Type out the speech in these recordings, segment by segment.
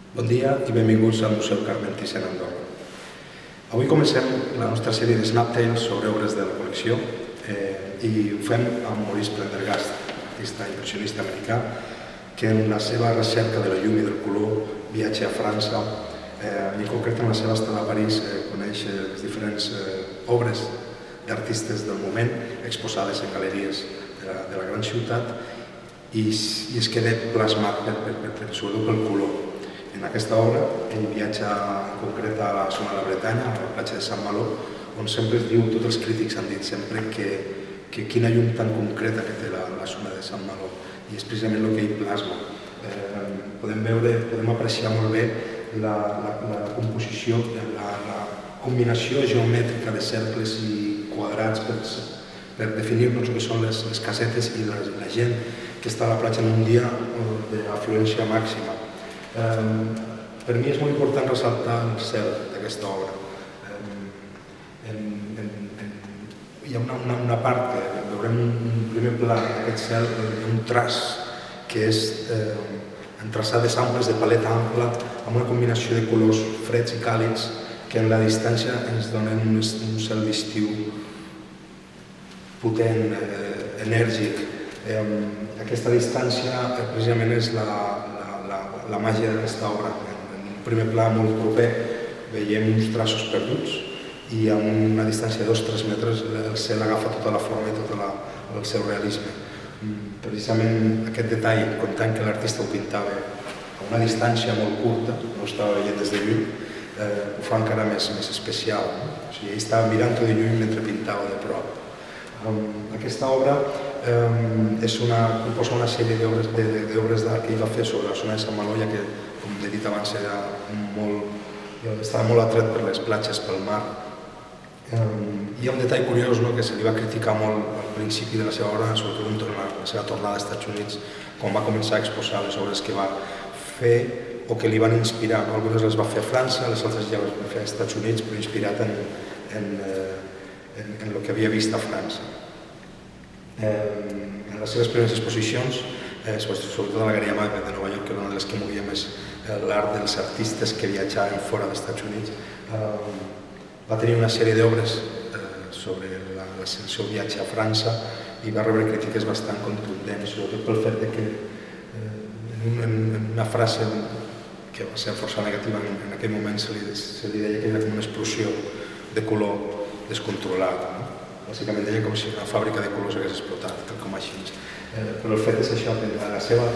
Bon dia i benvinguts al Museu Carmen Thyssen a Andorra. Avui comencem la nostra sèrie de Snaptales sobre obres de la col·lecció i ho fem amb Maurice Prendergast, artista impressionista americà, que en la seva recerca de la llum i del color viatja a França i en concret en la seva estada a París coneix les diferents obres d'artistes del moment exposades en galeries de la gran ciutat i es queda plasmat sobretot pel color. En aquesta obra, ell viatja en concret a la zona de la Bretanya, a la platja de Sant-Malo, on sempre es diu, tots els crítics han dit sempre que quina llum tan concreta que té la zona de Sant-Malo, i és precisament el que ell plasma. Podem apreciar molt bé la composició, la combinació geomètrica de cercles i quadrats per definir-nos el que són les casetes i la gent que està a la platja en un dia d'afluència màxima. Per mi és molt important ressaltar el cel d'aquesta obra. Hi ha una part que veurem un primer pla d'aquest cel, un traç que és en traçades amples de paleta ampla amb una combinació de colors freds i càlids que en la distància ens donen un cel d'estiu potent, enèrgic. Aquesta distància precisament és la màgia d'aquesta obra. En un primer pla molt proper veiem uns traços perduts i a una distància de 2-3 metres el cel agafa tota la forma i tot el seu realisme. Precisament aquest detall, comptant que l'artista ho pintava a una distància molt curta, no ho estava veient des de lluny, ho fa encara més especial. O sigui, ell estava mirant-ho de lluny mentre pintava de prop. Aquesta obra composa una sèrie d'obres que ell va fer sobre la zona de Sant-Malo, ja que, com he dit abans, estava molt atret per les platges, pel mar. Hi ha un detall curiós que se li va criticar molt al principi de la seva obra, sobretot en la seva tornada als Estats Units, quan va començar a exposar les obres que va fer o que li van inspirar. Algunes les va fer a França, les altres ja les va fer als Estats Units, però inspirat en el que havia vist a França. En les seves primeres exposicions, sobretot a la Galeria Magnet de Nova York, que era una de les que movia més l'art dels artistes que viatjaven fora dels Estats Units, va tenir una sèrie d'obres sobre el seu viatge a França i va rebre crítiques bastant contundents, sobretot pel fet que en una frase que va ser força negativa en aquell moment se li deia que era com una explosió de color descontrolat. Bàsicament deia com si una fàbrica de colors hagués explotat, com així. Però el fet és això, que la seva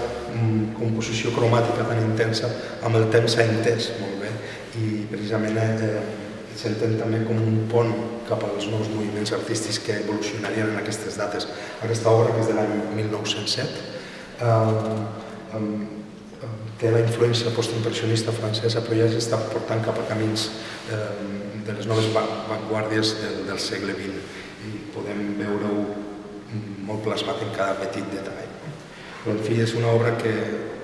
composició cromàtica tan intensa amb el temps s'ha entès molt bé i precisament s'entén també com un pont cap als nous moviments artístics que evolucionarien en aquestes dates. Aquesta obra, que és de l'any 1907, té la influència postimpressionista francesa, però ja s'està portant cap a camins de les noves vanguardies del segle XX i podem veure-ho molt plasmat en cada petit detall. Però, en fi, és una obra que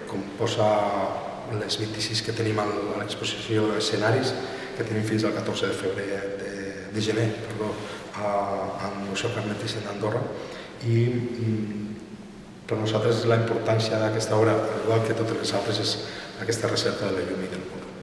composa les 26 que tenim a l'exposició d'escenaris, que tenim fins al 14 de gener al Museu Carmen Thyssen d'Andorra, i per nosaltres la importància d'aquesta obra, igual que totes les altres, és aquesta recerca de la llum i del color.